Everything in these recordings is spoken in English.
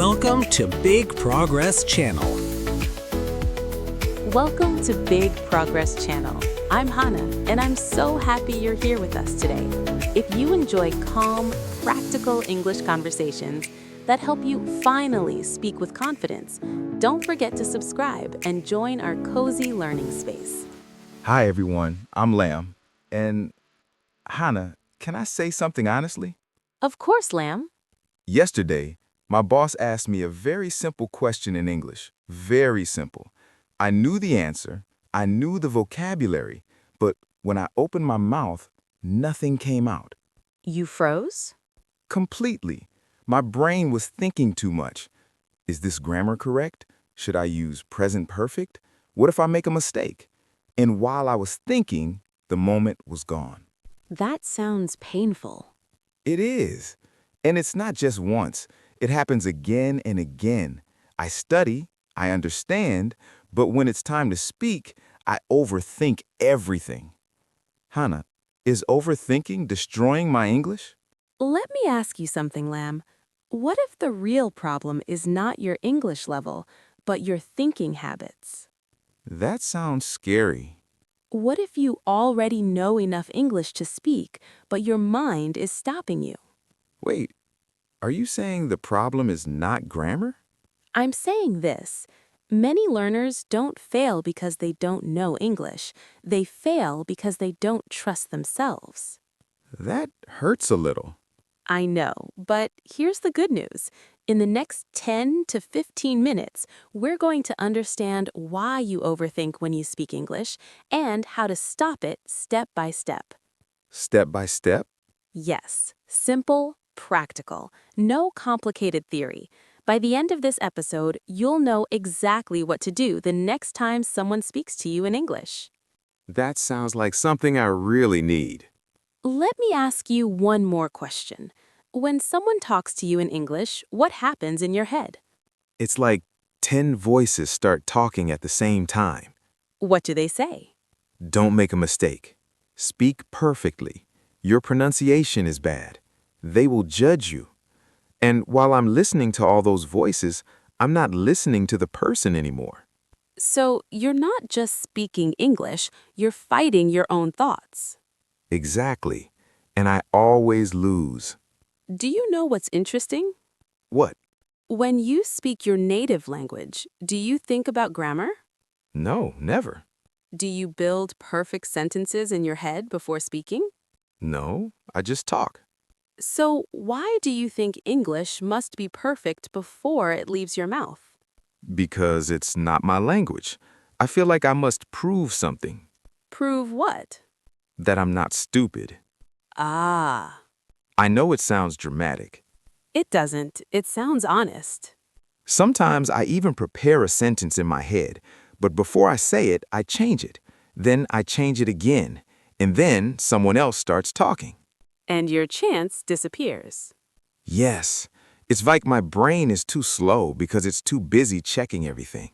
Welcome to Big Progress Channel. Welcome to Big Progress Channel. I'm Hannah, and I'm so happy you're here with us today. If you enjoy calm, practical English conversations that help you finally speak with confidence, don't forget to subscribe and join our cozy learning space. Hi, everyone. I'm Lamb. And Hannah, can I say something honestly? Of course, Lamb. Yesterday, my boss asked me a very simple question in English. Very simple. I knew the answer, I knew the vocabulary, but when I opened my mouth, nothing came out. You froze? Completely. My brain was thinking too much. Is this grammar correct? Should I use present perfect? What if I make a mistake? And while I was thinking, the moment was gone. That sounds painful. It is. And it's not just once. It happens again and again. I study, I understand, but when it's time to speak, I overthink everything. Hannah, is overthinking destroying my English? Let me ask you something, Lamb. What if the real problem is not your English level, but your thinking habits? That sounds scary. What if you already know enough English to speak, but your mind is stopping you? Wait, are you saying the problem is not grammar? I'm saying this. Many learners don't fail because they don't know English. They fail because they don't trust themselves. That hurts a little. I know, but here's the good news. In the next 10 to 15 minutes, we're going to understand why you overthink when you speak English and how to stop it step by step. Step by step? Yes, simple, practical, no complicated theory. By the end of this episode, you'll know exactly what to do the next time someone speaks to you in English. That sounds like something I really need. Let me ask you one more question. When someone talks to you in English, what happens in your head? It's like 10 voices start talking at the same time. What do they say? Don't make a mistake. Speak perfectly. Your pronunciation is bad. They will judge you. And while I'm listening to all those voices, I'm not listening to the person anymore. So you're not just speaking English, you're fighting your own thoughts. Exactly. And I always lose. Do you know what's interesting? What? When you speak your native language, do you think about grammar? No, never. Do you build perfect sentences in your head before speaking? No, I just talk. So why do you think English must be perfect before it leaves your mouth? Because it's not my language. I feel like I must prove something. Prove what? That I'm not stupid. Ah. I know it sounds dramatic. It doesn't. It sounds honest. Sometimes I even prepare a sentence in my head, but before I say it, I change it. Then I change it again, and then someone else starts talking. And your chance disappears. Yes, it's like my brain is too slow because it's too busy checking everything.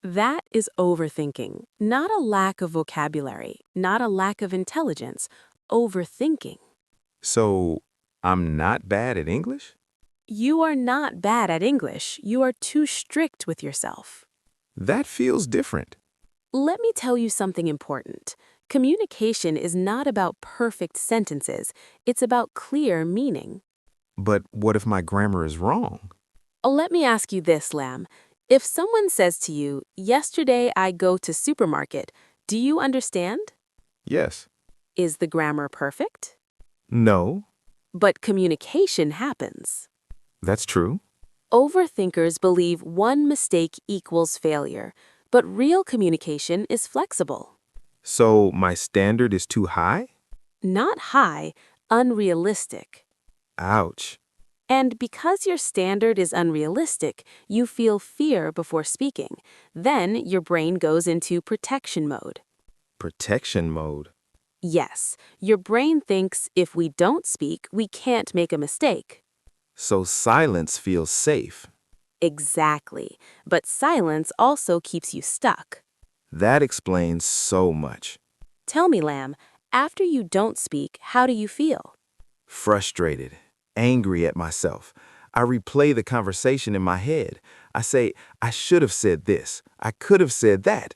That is overthinking, not a lack of vocabulary, not a lack of intelligence, overthinking. So, I'm not bad at English? You are not bad at English. You are too strict with yourself. That feels different. Let me tell you something important. Communication is not about perfect sentences. It's about clear meaning. But what if my grammar is wrong? Let me ask you this, Lamb. If someone says to you, "Yesterday I go to supermarket," do you understand? Yes. Is the grammar perfect? No. But communication happens. That's true. Overthinkers believe one mistake equals failure, but real communication is flexible. So my standard is too high? Not high, unrealistic. Ouch. And because your standard is unrealistic, you feel fear before speaking. Then your brain goes into protection mode. Protection mode. Yes, your brain thinks if we don't speak, we can't make a mistake. So silence feels safe. Exactly. But silence also keeps you stuck. That explains so much. Tell me, Lamb, after you don't speak, how do you feel? Frustrated, angry at myself. I replay the conversation in my head. I say, I should have said this. I could have said that.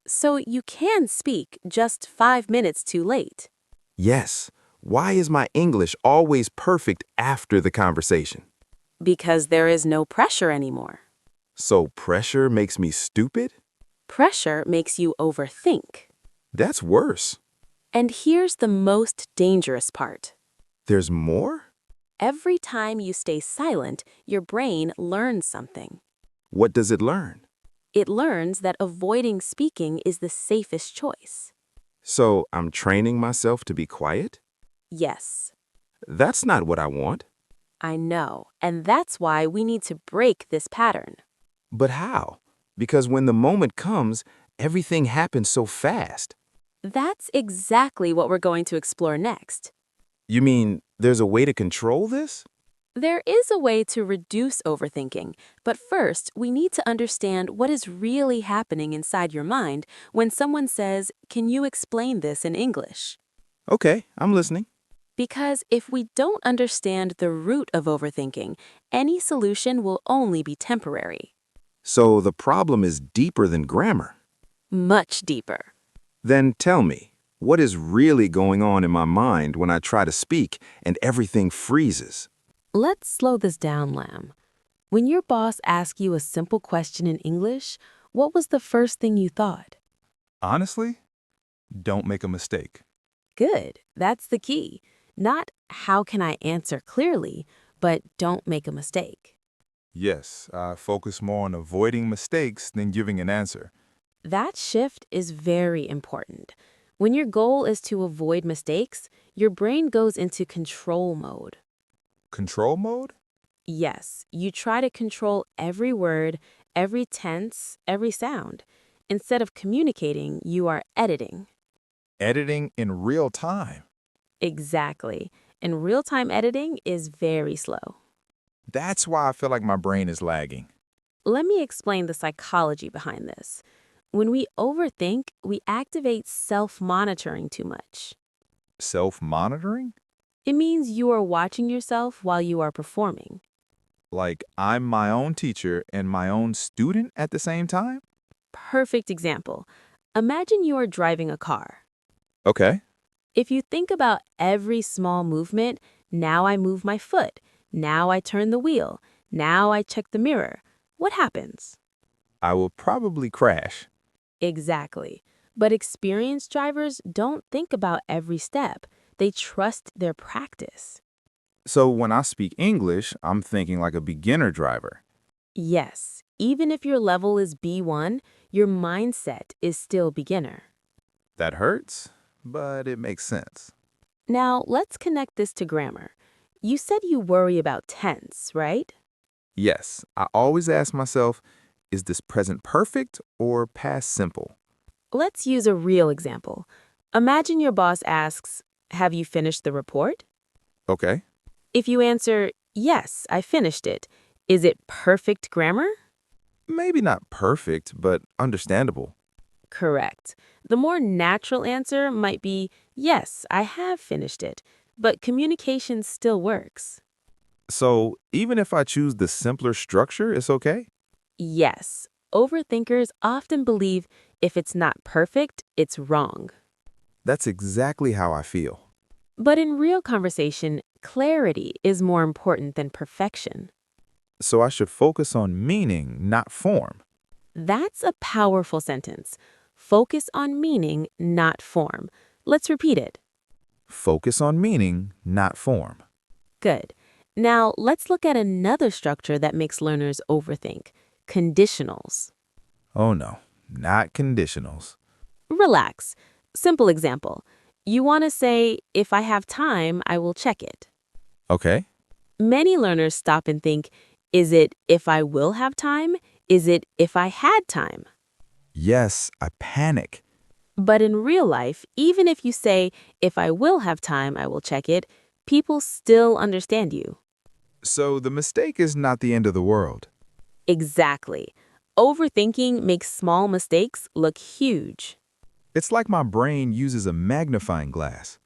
So you can speak just 5 minutes too late. Yes. Why is my English always perfect after the conversation? Because there is no pressure anymore. So pressure makes me stupid? Pressure makes you overthink. That's worse. And here's the most dangerous part. There's more? Every time you stay silent, your brain learns something. What does it learn? It learns that avoiding speaking is the safest choice. So I'm training myself to be quiet? Yes, That's not what I want. I know, and that's why we need to break this pattern. But how? Because when the moment comes, everything happens so fast. That's exactly what we're going to explore next. You mean there's a way to control this? There is a way to reduce overthinking, but first we need to understand what is really happening inside your mind when someone says, "Can you explain this in English?" Okay, I'm listening. Because if we don't understand the root of overthinking, any solution will only be temporary. So the problem is deeper than grammar. Much deeper. Then tell me, what is really going on in my mind when I try to speak and everything freezes? Let's slow this down, Lamb. When your boss asked you a simple question in English, what was the first thing you thought? Honestly, don't make a mistake. Good, that's the key. Not how can I answer clearly, but don't make a mistake. Yes, I focus more on avoiding mistakes than giving an answer. That shift is very important. When your goal is to avoid mistakes, your brain goes into control mode. Control mode? Yes, you try to control every word, every tense, every sound. Instead of communicating, you are editing. Editing in real time. Exactly. And real-time editing is very slow. That's why I feel like my brain is lagging. Let me explain the psychology behind this. When we overthink, we activate self-monitoring too much. Self-monitoring? It means you are watching yourself while you are performing. Like I'm my own teacher and my own student at the same time? Perfect example. Imagine you are driving a car. Okay. If you think about every small movement, now I move my foot, now I turn the wheel, now I check the mirror, what happens? I will probably crash. Exactly. But experienced drivers don't think about every step. They trust their practice. So when I speak English, I'm thinking like a beginner driver. Yes, even if your level is B1, your mindset is still beginner. That hurts, but it makes sense. Now, let's connect this to grammar. You said you worry about tense, right? Yes, I always ask myself, is this present perfect or past simple? Let's use a real example. Imagine your boss asks, "Have you finished the report?" Okay. If you answer, "Yes, I finished it," is it perfect grammar? Maybe not perfect, but understandable. Correct. The more natural answer might be, "Yes, I have finished it," but communication still works. So even if I choose the simpler structure, it's okay? Yes, overthinkers often believe if it's not perfect, it's wrong. That's exactly how I feel. But in real conversation, clarity is more important than perfection. So I should focus on meaning, not form. That's a powerful sentence. Focus on meaning, not form. Let's repeat it. Focus on meaning, not form. Good. Now, let's look at another structure that makes learners overthink. Conditionals. Oh no, not conditionals. Relax. Simple example. You want to say, "If I have time, I will check it." Okay. Many learners stop and think, is it "if I will have time"? Is it "if I had time"? Yes, I panic. But in real life, even if you say, "If I will have time, I will check it," people still understand you. So the mistake is not the end of the world. Exactly. Overthinking makes small mistakes look huge. It's like my brain uses a magnifying glass.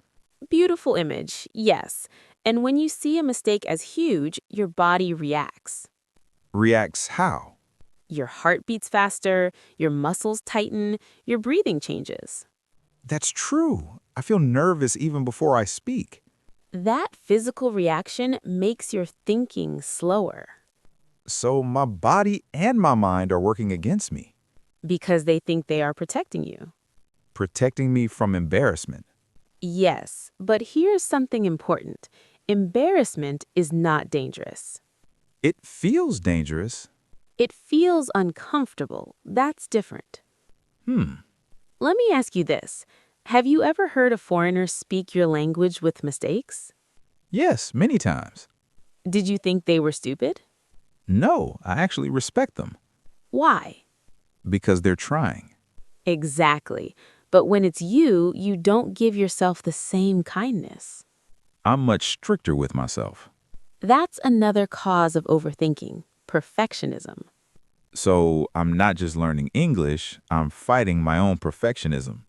beautiful image, yes. And when you see a mistake as huge, your body reacts. Reacts how? Your heart beats faster, your muscles tighten, your breathing changes. That's true. I feel nervous even before I speak. That physical reaction makes your thinking slower So my body and my mind are working against me, because they think they are protecting you. protecting me from embarrassment. Yes, but here's something important. Embarrassment is not dangerous. It feels dangerous. It feels uncomfortable. That's different. Hmm. Let me ask you this. Have you ever heard a foreigner speak your language with mistakes? Yes, many times. Did you think they were stupid? No, I actually respect them Why? because they're trying. Exactly. But when it's you, you don't give yourself the same kindness. I'm much stricter with myself. That's another cause of overthinking, perfectionism. So I'm not just learning English, I'm fighting my own perfectionism.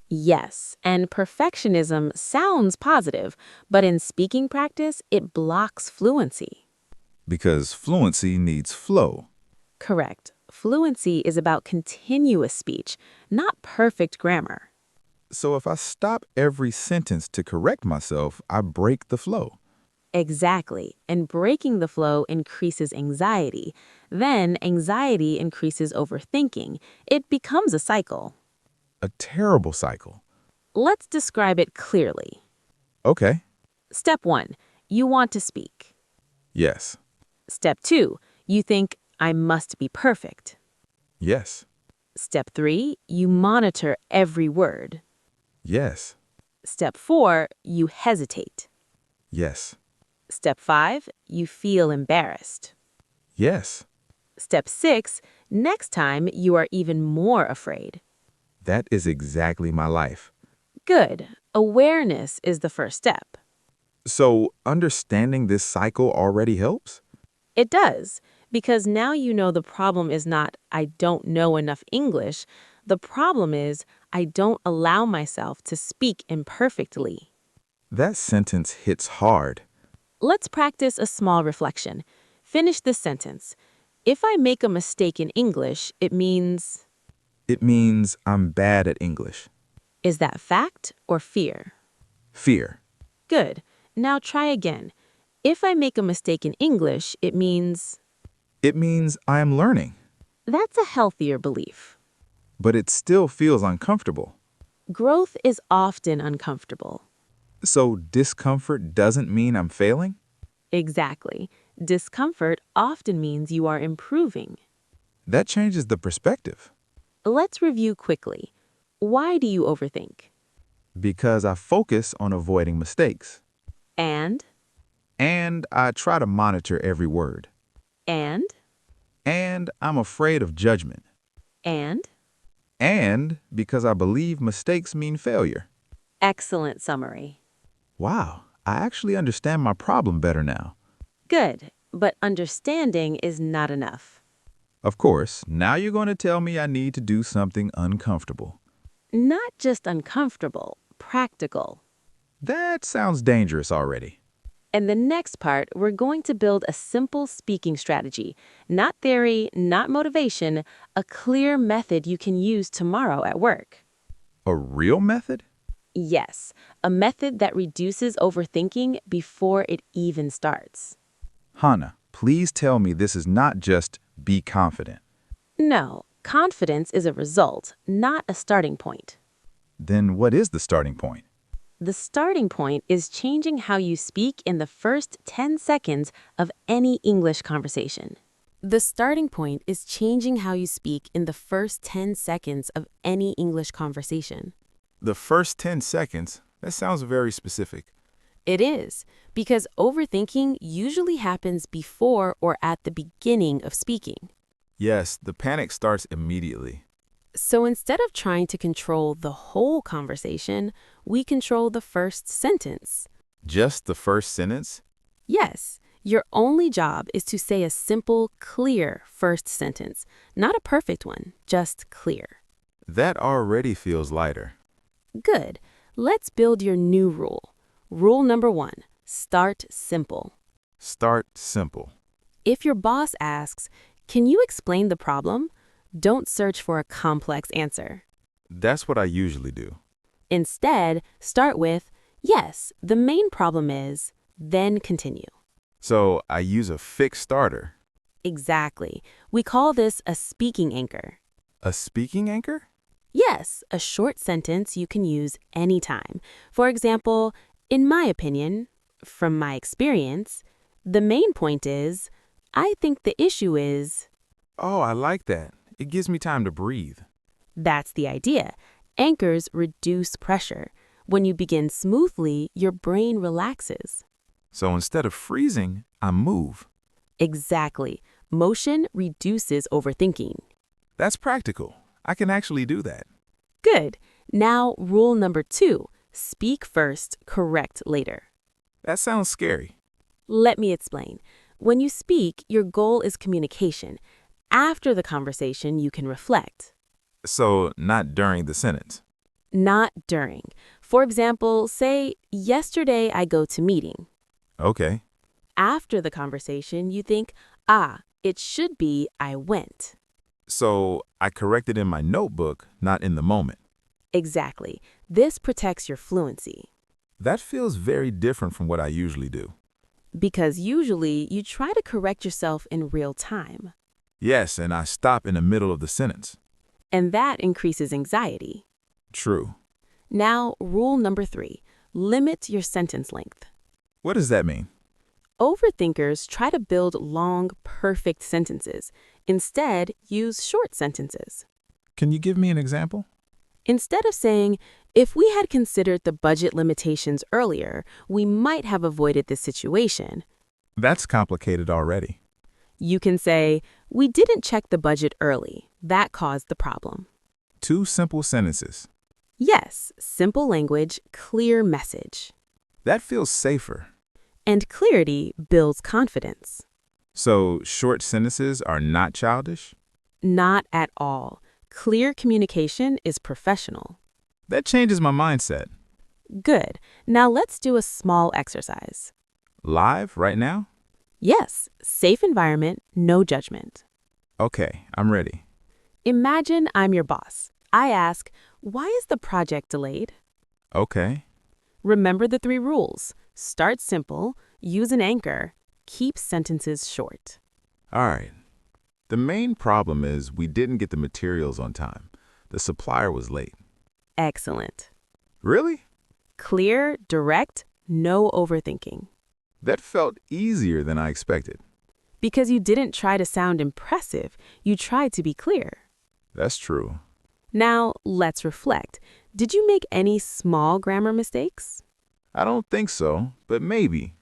Yes, and perfectionism sounds positive, but in speaking practice, it blocks fluency. Because fluency needs flow. Correct. Fluency is about continuous speech, not perfect grammar. So if I stop every sentence to correct myself, I break the flow. Exactly. And breaking the flow increases anxiety. Then anxiety increases overthinking. It becomes a cycle. A terrible cycle. Let's describe it clearly. Okay. Step 1, you want to speak. Yes. Step 2, you think, I must be perfect. Yes. Step 3, you monitor every word. Yes. Step 4, you hesitate. Yes. Step 5, you feel embarrassed. Yes. Step 6, next time you are even more afraid. That is exactly my life. Good. Awareness is the first step. So understanding this cycle already helps? It does, because now you know the problem is not, I don't know enough English. The problem is, I don't allow myself to speak imperfectly. That sentence hits hard. Let's practice a small reflection. Finish this sentence. If I make a mistake in English, it means, It means I'm bad at English. is that fact or fear? Fear. Good. Now try again. If I make a mistake in English, it means, It means I am learning, that's a healthier belief. but it still feels uncomfortable. Growth is often uncomfortable. So discomfort doesn't mean I'm failing? Exactly. Discomfort often means you are improving. That changes the perspective. Let's review quickly. Why do you overthink? Because I focus on avoiding mistakes. And, And I try to monitor every word. and, And I'm afraid of judgment. and. And because I believe mistakes mean failure. Excellent summary. Wow, I actually understand my problem better now. Good, but understanding is not enough. Of course, now you're going to tell me I need to do something uncomfortable. Not just uncomfortable, practical. That sounds dangerous already. In the next part, we're going to build a simple speaking strategy. Not theory, not motivation, a clear method you can use tomorrow at work. A real method? Yes, a method that reduces overthinking before it even starts. Hannah, please tell me this is not just be confident. No, confidence is a result, not a starting point. Then what is the starting point? The starting point is changing how you speak in the first 10 seconds of any English conversation. The starting point is changing how you speak in the first 10 seconds of any English conversation. The first 10 seconds, that sounds very specific. It is, because overthinking usually happens before or at the beginning of speaking. Yes, the panic starts immediately. So instead of trying to control the whole conversation, we control the first sentence. Just the first sentence? Yes, your only job is to say a simple, clear first sentence. Not a perfect one, just clear. That already feels lighter. Good. Let's build your new rule. Rule number 1, start simple. Start simple. If your boss asks, "Can you explain the problem?" don't search for a complex answer. That's what I usually do. Instead, start with, "Yes, the main problem is," then continue. So I use a fixed starter. Exactly. We call this a speaking anchor. A speaking anchor? Yes, a short sentence you can use anytime. For example, in my opinion, from my experience, the main point is, I think the issue is. Oh, I like that. It gives me time to breathe. That's the idea. Anchors reduce pressure. When you begin smoothly, your brain relaxes. So instead of freezing, I move. Exactly. Motion reduces overthinking. That's practical. I can actually do that. Good. Now, rule number 2, speak first, correct later. That sounds scary. Let me explain. When you speak, your goal is communication. After the conversation, you can reflect. So not during the sentence. Not during. For example, say, "Yesterday I go to meeting." Okay. After the conversation, you think, it should be "I went." So I correct it in my notebook, not in the moment. Exactly. This protects your fluency. That feels very different from what I usually do. Because usually, you try to correct yourself in real time. Yes, and I stop in the middle of the sentence. And that increases anxiety. True. Now, rule number 3, limit your sentence length. What does that mean? Overthinkers try to build long, perfect sentences. Instead, use short sentences. Can you give me an example? Instead of saying, "If we had considered the budget limitations earlier, we might have avoided this situation," That's complicated already. you can say, "We didn't check the budget early. That caused the problem." 2 simple sentences. Yes, simple language, clear message. That feels safer. And clarity builds confidence. So short sentences are not childish? Not at all. Clear communication is professional. That changes my mindset. Good. Now let's do a small exercise. Live right now? Yes, safe environment, no judgment. Okay, I'm ready. Imagine I'm your boss. I ask, "Why is the project delayed?" Okay. Remember the 3 rules. Start simple, use an anchor, keep sentences short. All right. The main problem is we didn't get the materials on time. The supplier was late. Excellent. Really? Clear, direct, no overthinking. That felt easier than I expected. Because you didn't try to sound impressive, you tried to be clear. That's true. Now, let's reflect. Did you make any small grammar mistakes? I don't think so, but maybe.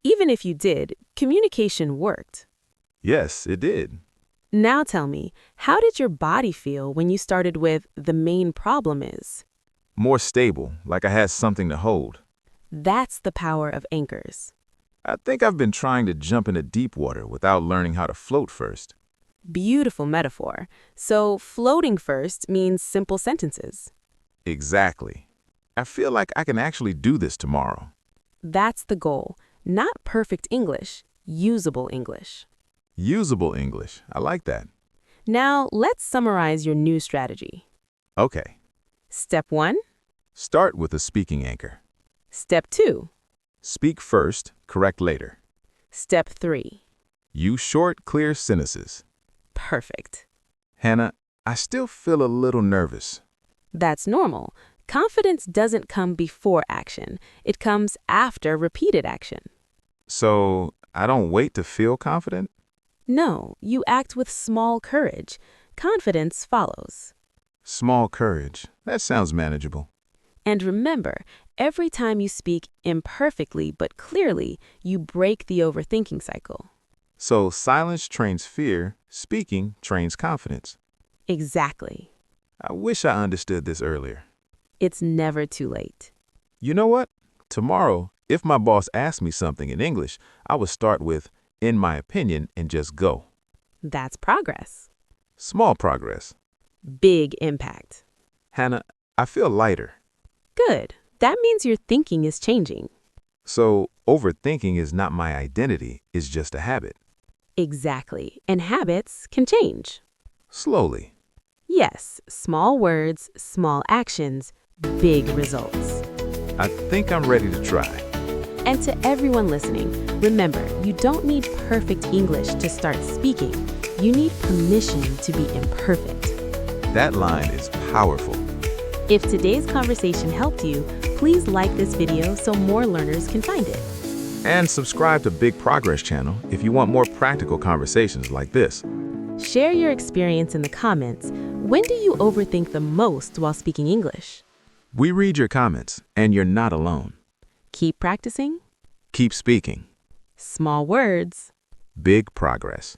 Even if you did, communication worked. Yes, it did. Now tell me, how did your body feel when you started with "the main problem is"? More stable, like I had something to hold. That's the power of anchors. I think I've been trying to jump into deep water without learning how to float first. Beautiful metaphor. So floating first means simple sentences. Exactly. I feel like I can actually do this tomorrow. That's the goal. Not perfect English, usable English. Usable English. I like that. Now, let's summarize your new strategy. Okay. Step 1. Start with a speaking anchor. Step 2. Speak first, correct later. Step 3. Use short, clear sentences. Perfect. Hannah, I still feel a little nervous. That's normal. Confidence doesn't come before action. It comes after repeated action. So, I don't wait to feel confident? No, you act with small courage. Confidence follows. Small courage. That sounds manageable. And remember, every time you speak imperfectly but clearly, you break the overthinking cycle. So, silence trains fear, speaking trains confidence. Exactly. I wish I understood this earlier. It's never too late. You know what? Tomorrow, if my boss asks me something in English, I would start with, "in my opinion," and just go. That's progress. Small progress. Big impact. Hannah, I feel lighter. Good. That means your thinking is changing. So, overthinking is not my identity, it's just a habit. Exactly. And habits can change. Slowly. Yes, small words, small actions, big results. I think I'm ready to try. And to everyone listening, remember, you don't need perfect English to start speaking. You need permission to be imperfect. That line is powerful. If today's conversation helped you, please like this video so more learners can find it. And subscribe to Big Progress channel if you want more practical conversations like this. Share your experience in the comments. When do you overthink the most while speaking English? We read your comments, and you're not alone. Keep practicing. Keep speaking. Small words. Big progress.